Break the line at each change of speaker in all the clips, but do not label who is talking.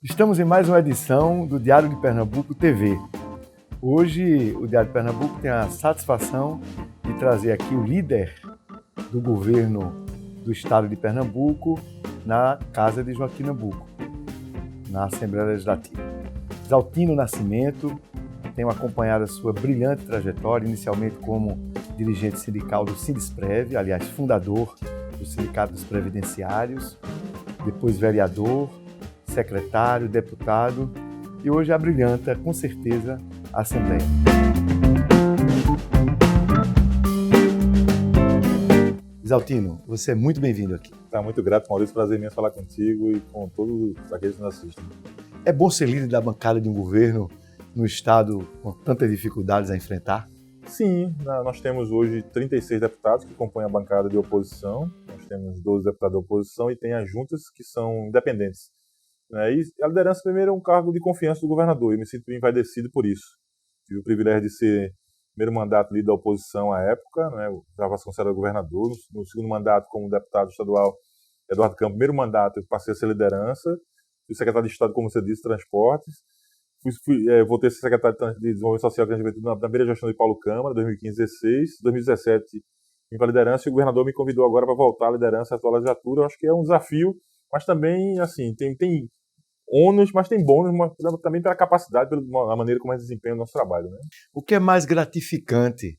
Estamos em mais uma edição do Diário de Pernambuco TV. Hoje, o Diário de Pernambuco tem a satisfação de trazer aqui o líder do governo do estado de Pernambuco na Casa de Joaquim Nabuco, na Assembleia Legislativa. Exaltino Nascimento tem acompanhado a sua brilhante trajetória, inicialmente como dirigente sindical do Sindisprev, aliás, fundador do Sindicato dos Previdenciários, depois vereador, secretário, deputado e hoje abrilhanta, com certeza, a Assembleia. Exaltino, você é muito bem-vindo aqui.
Tá muito grato, Maurício. Prazer imenso falar contigo e com todos aqueles que nos assistem.
É bom ser líder da bancada de um governo no estado com tantas dificuldades a enfrentar?
Sim, nós temos hoje 36 deputados que compõem a bancada de oposição, nós temos 12 deputados de oposição e tem as juntas que são independentes. E a liderança, primeiro, é um cargo de confiança do governador, e me sinto envaidecido por isso. Tive o privilégio de ser primeiro mandato líder da oposição à época, eu estava considerado governador. No segundo mandato, como deputado estadual, Eduardo Campos, primeiro mandato, eu passei a ser liderança, fui secretário de Estado, como você disse, Transportes, voltei a ser secretário de Desenvolvimento Social e Juventude na primeira gestão de Paulo Câmara, 2015-16, 2017 vim para a liderança e o governador me convidou agora para voltar à liderança da atual legislatura. Eu acho que é um desafio, mas também, assim, tem ônus, mas tem bônus, mas também pela capacidade, pela maneira como a gente desempenha o nosso trabalho.
O que é mais gratificante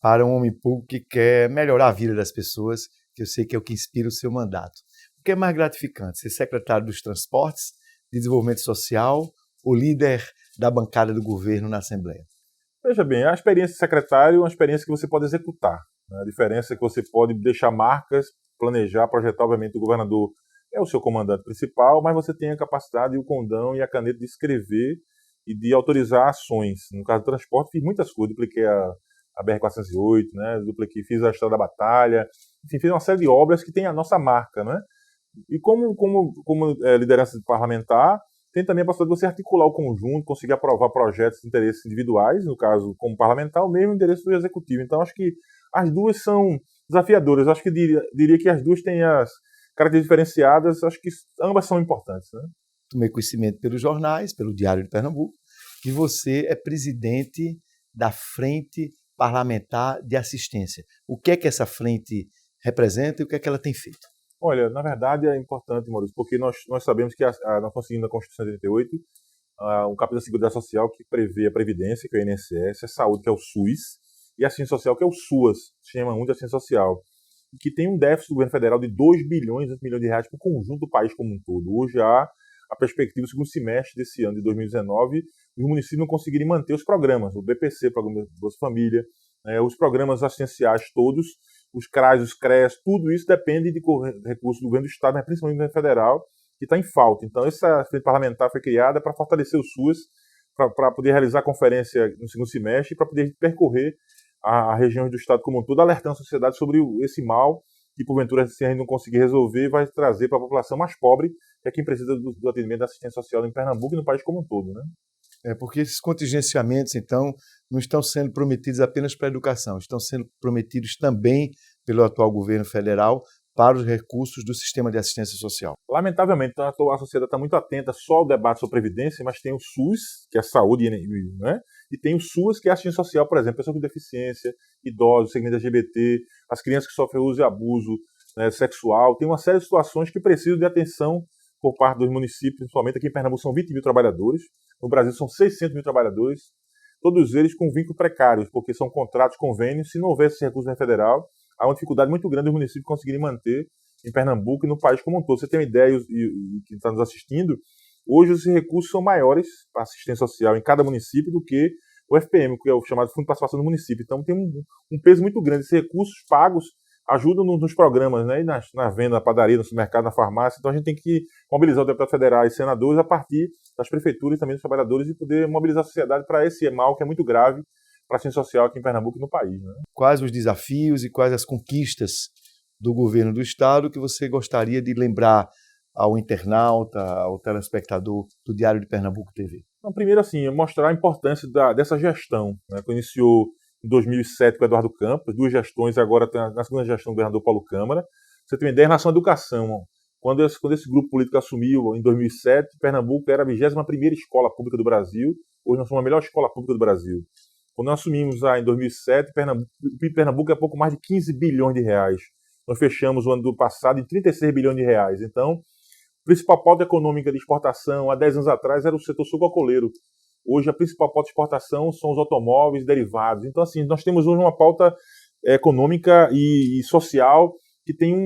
para um homem público que quer melhorar a vida das pessoas, que eu sei que é o que inspira o seu mandato? O que é mais gratificante? Ser secretário dos Transportes, de Desenvolvimento Social ou líder da bancada do governo na Assembleia?
Veja bem, a experiência de secretário é uma experiência que você pode executar. A diferença é que você pode deixar marcas, planejar, projetar. Obviamente, o governador é o seu comandante principal, mas você tem a capacidade, o condão e a caneta de escrever e de autorizar ações. No caso do transporte, fiz muitas coisas, dupliquei a BR-408, fiz a Estrada da Batalha, enfim, fiz uma série de obras que tem a nossa marca. E como liderança parlamentar, tem também a possibilidade de você articular o conjunto, conseguir aprovar projetos de interesses individuais, no caso, como parlamentar, ou mesmo interesse do executivo. Então, acho que as duas são desafiadoras. Acho que diria que as duas têm as características diferenciadas, acho que ambas são importantes.
Tomei conhecimento pelos jornais, pelo Diário de Pernambuco, que você é presidente da Frente Parlamentar de Assistência. O que é que essa frente representa e o que é que ela tem feito?
Olha, na verdade é importante, Maurício, porque nós sabemos que nós conseguimos na Constituição de 88 um capítulo da Seguridade Social que prevê a Previdência, que é o INSS, a Saúde, que é o SUS, e a Assistência Social, que é o SUAS, Sistema Único de Assistência Social, que tem um déficit do governo federal de 2 bilhões e 2 milhões de reais para o conjunto do país como um todo. Hoje há a perspectiva do segundo semestre desse ano, de 2019, os municípios não conseguirem manter os programas, o BPC, Programa Bolsa Família, os programas assistenciais todos, os CRAs, os CREAS, tudo isso depende de recursos do governo do Estado, mas principalmente do governo federal, que está em falta. Então, essa frente parlamentar foi criada para fortalecer o SUS, para poder realizar a conferência no segundo semestre e para poder percorrer a região do Estado como um todo, alertando a sociedade sobre esse mal que, porventura, se a gente não conseguir resolver, vai trazer para a população mais pobre, que é quem precisa do atendimento da assistência social em Pernambuco e no país como um todo.
Porque esses contingenciamentos, então, não estão sendo prometidos apenas para a educação, estão sendo prometidos também pelo atual governo federal para os recursos do sistema de assistência social.
Lamentavelmente, a sociedade está muito atenta só ao debate sobre previdência, mas tem o SUS, que é a saúde, e tem o SUAS, que é a assistência social, por exemplo, pessoas com deficiência, idosos, segmento LGBT, as crianças que sofrem uso e abuso sexual. Tem uma série de situações que precisam de atenção por parte dos municípios, principalmente aqui em Pernambuco são 20 mil trabalhadores, no Brasil são 600 mil trabalhadores, todos eles com vínculos precários, porque são contratos, convênios. Se não houvesse recurso federal, há uma dificuldade muito grande dos municípios conseguirem manter em Pernambuco e no país como um todo. Você tem uma ideia, e quem está nos assistindo, hoje os recursos são maiores para assistência social em cada município do que o FPM, que é o chamado Fundo de Participação do Município. Então tem um peso muito grande. Esses recursos pagos ajudam nos programas, e na venda, na padaria, no supermercado, na farmácia. Então a gente tem que mobilizar os deputados federais e senadores a partir das prefeituras e também dos trabalhadores e poder mobilizar a sociedade para esse mal que é muito grave para a assistência social aqui em Pernambuco e no país.
Quais os desafios e quais as conquistas do governo do Estado que você gostaria de lembrar ao internauta, ao telespectador do Diário de Pernambuco TV?
Então, primeiro, assim, mostrar a importância dessa gestão, que iniciou em 2007 com o Eduardo Campos, 2 gestões, agora tem na segunda gestão do governador Paulo Câmara. Você tem uma ideia, em relação à educação, Quando esse grupo político assumiu em 2007, Pernambuco era a 21ª escola pública do Brasil. Hoje nós somos a melhor escola pública do Brasil. Quando nós assumimos em 2007, o PIB de Pernambuco é pouco mais de 15 bilhões de reais. Nós fechamos o ano do passado em 36 bilhões de reais. Então, a principal pauta econômica de exportação há 10 anos atrás era o setor sucroalcooleiro. Hoje a principal pauta de exportação são os automóveis derivados. Então, assim, nós temos hoje uma pauta econômica e social que tem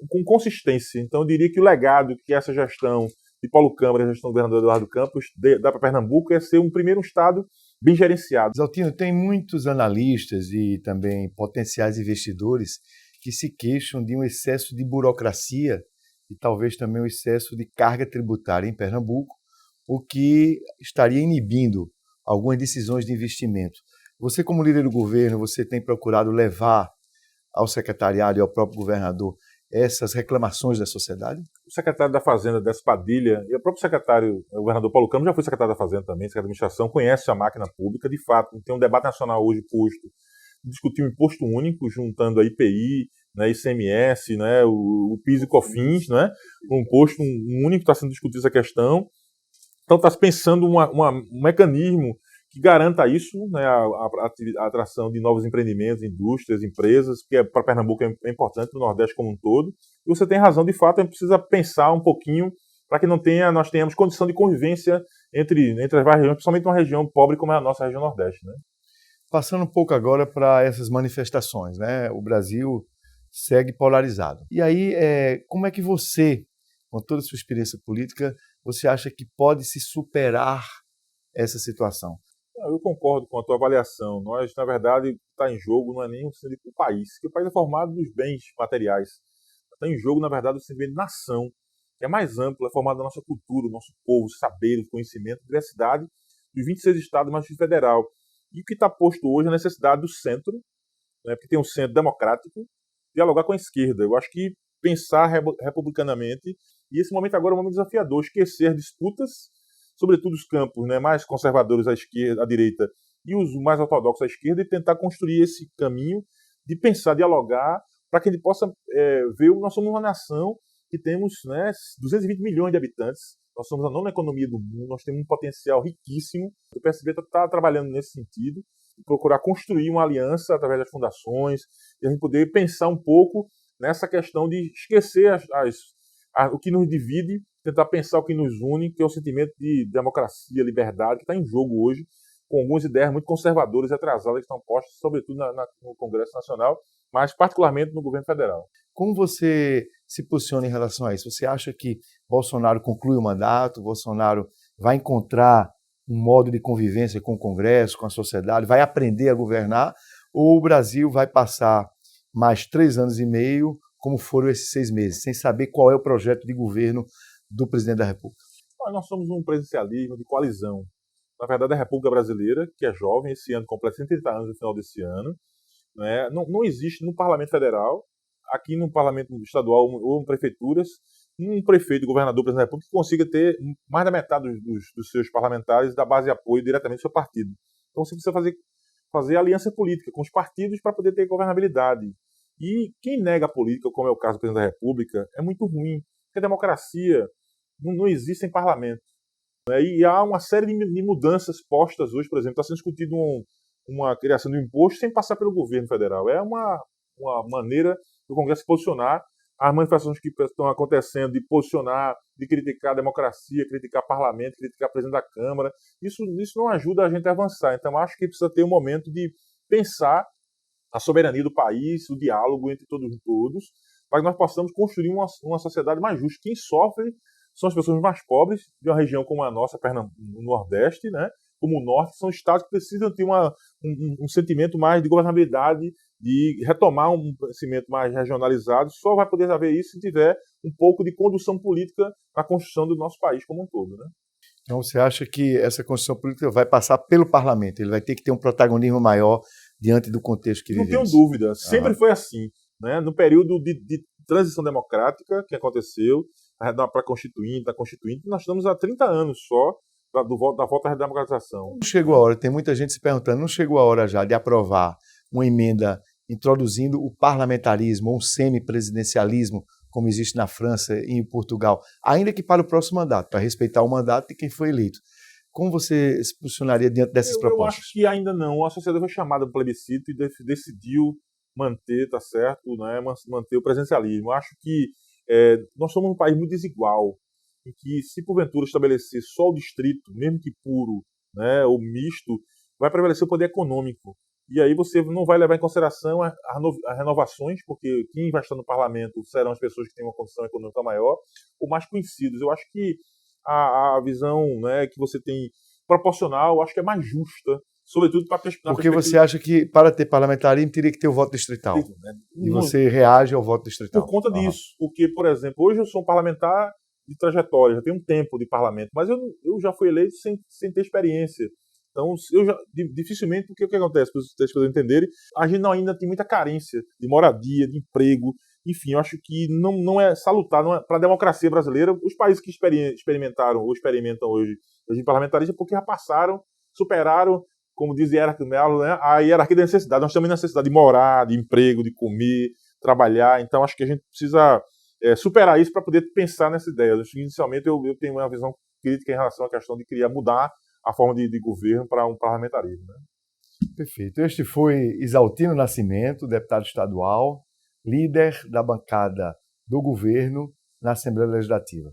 com consistência. Então, eu diria que o legado que essa gestão de Paulo Câmara, a gestão do governador Eduardo Campos, dá para Pernambuco é ser um primeiro estado bem gerenciado.
Exaltino, tem muitos analistas e também potenciais investidores que se queixam de um excesso de burocracia e talvez também um excesso de carga tributária em Pernambuco, o que estaria inibindo algumas decisões de investimento. Você, como líder do governo, você tem procurado levar ao secretariado e ao próprio governador essas reclamações da sociedade?
O secretário da Fazenda, Décio Padilha, e o próprio secretário, o governador Paulo Câmara, já foi secretário da Fazenda também, secretário de Administração, conhece a máquina pública. De fato, tem um debate nacional hoje posto, discutir um imposto único, juntando a IPI, né, ICMS, né, o PIS e COFINS, né, um imposto único, está sendo discutida essa questão. Então está se pensando um mecanismo que garanta isso, né, a atração de novos empreendimentos, indústrias, empresas, que para Pernambuco é importante, para o Nordeste como um todo. E você tem razão, de fato, a gente precisa pensar um pouquinho para que nós tenhamos condição de convivência entre as várias regiões, principalmente uma região pobre como é a nossa região Nordeste, né?
Passando um pouco agora para essas manifestações, né? O Brasil segue polarizado. E aí, como é que você, com toda a sua experiência política, você acha que pode se superar essa situação?
Eu concordo com a tua avaliação. Nós, na verdade, está em jogo não é nem o sentimento do país, que o país é formado dos bens materiais. Está em jogo, na verdade, o sentimento de nação, que é mais amplo, é formado da nossa cultura, do nosso povo, saberes, conhecimento, diversidade dos 26 estados mais do federal. E o que está posto hoje é a necessidade do centro, né, porque tem um centro democrático, dialogar com a esquerda. Eu acho que pensar republicanamente, e esse momento agora é um momento desafiador, esquecer disputas, sobretudo os campos, né, mais conservadores à esquerda, à direita, e os mais ortodoxos à esquerda, e tentar construir esse caminho de pensar, dialogar, para que a gente possa ver que nós somos uma nação que temos, né, 220 milhões de habitantes, nós somos a nona economia do mundo, nós temos um potencial riquíssimo. O PSB está trabalhando nesse sentido, procurar construir uma aliança através das fundações, e a gente poder pensar um pouco nessa questão de esquecer o que nos divide, tentar pensar o que nos une, que é o sentimento de democracia, liberdade, que está em jogo hoje, com algumas ideias muito conservadoras e atrasadas que estão postas, sobretudo no Congresso Nacional, mas particularmente no governo federal.
Como você se posiciona em relação a isso? Você acha que Bolsonaro conclui o mandato, Bolsonaro vai encontrar um modo de convivência com o Congresso, com a sociedade, vai aprender a governar, ou o Brasil vai passar mais 3 anos e meio, como foram esses 6 meses, sem saber qual é o projeto de governo do presidente da República?
Nós somos um presidencialismo de coalizão. Na verdade, a República Brasileira, que é jovem, esse ano completa 130 anos no final desse ano, né, não existe no Parlamento Federal, aqui no Parlamento Estadual ou em prefeituras, um prefeito, governador, presidente da República que consiga ter mais da metade dos seus parlamentares da base de apoio diretamente do seu partido. Então você precisa fazer aliança política com os partidos para poder ter governabilidade. E quem nega a política, como é o caso do presidente da República, é muito ruim, porque a democracia não existe em parlamento. Né? E há uma série de mudanças postas hoje, por exemplo, está sendo discutido uma criação de um imposto sem passar pelo governo federal. É uma maneira do Congresso se posicionar. As manifestações que estão acontecendo de posicionar, de criticar a democracia, criticar o parlamento, criticar o presidente da Câmara, isso não ajuda a gente a avançar. Então, acho que precisa ter um momento de pensar a soberania do país, o diálogo entre todos, para que nós possamos construir uma sociedade mais justa. Quem sofre são as pessoas mais pobres de uma região como a nossa, no Nordeste, né? Como o Norte, são estados que precisam ter um sentimento mais de governabilidade, de retomar um crescimento mais regionalizado. Só vai poder haver isso se tiver um pouco de condução política na construção do nosso país como um todo, né?
Então você acha que essa construção política vai passar pelo parlamento, ele vai ter que ter um protagonismo maior diante do contexto que vivemos?
Não tenho dúvida, sempre foi assim, né? No período de transição democrática que aconteceu, para Constituinte, nós estamos há 30 anos só da volta à redemocratização.
Não chegou a hora, tem muita gente se perguntando, não chegou a hora já de aprovar uma emenda introduzindo o parlamentarismo, ou um semipresidencialismo como existe na França e em Portugal, ainda que para o próximo mandato, para respeitar o mandato de quem foi eleito. Como você se posicionaria diante dessas propostas?
Eu acho que ainda não. A sociedade foi chamada para o plebiscito e decidiu manter, tá certo, né, manter o presencialismo. Eu acho que nós somos um país muito desigual, em que se porventura estabelecer só o distrito, mesmo que puro, né, ou misto, vai prevalecer o poder econômico. E aí você não vai levar em consideração as renovações, porque quem vai estar no parlamento serão as pessoas que têm uma condição econômica maior, ou mais conhecidos. Eu acho que a visão, né, que você tem proporcional, eu acho que é mais justa, sobretudo para a
Porque você acha que para ter parlamentarismo teria que ter o voto distrital,
né?
E você reage ao voto distrital.
Por conta disso, porque, por exemplo, hoje eu sou um parlamentar de trajetória, já tenho um tempo de parlamento, mas eu já fui eleito sem ter experiência. Então, dificilmente, porque o que acontece, para vocês entenderem, a gente ainda tem muita carência de moradia, de emprego, enfim, eu acho que não é salutar, não é, para a democracia brasileira, os países que experimentaram ou experimentam hoje o parlamentarismo, porque já passaram, superaram, como diz a hierarquia da necessidade. Nós temos necessidade de morar, de emprego, de comer, trabalhar, então acho que a gente precisa superar isso para poder pensar nessa ideia. Inicialmente eu tenho uma visão crítica em relação à questão de mudar a forma de governo para um parlamentarismo. Né?
Perfeito. Este foi Isaltino Nascimento, deputado estadual, líder da bancada do governo na Assembleia Legislativa.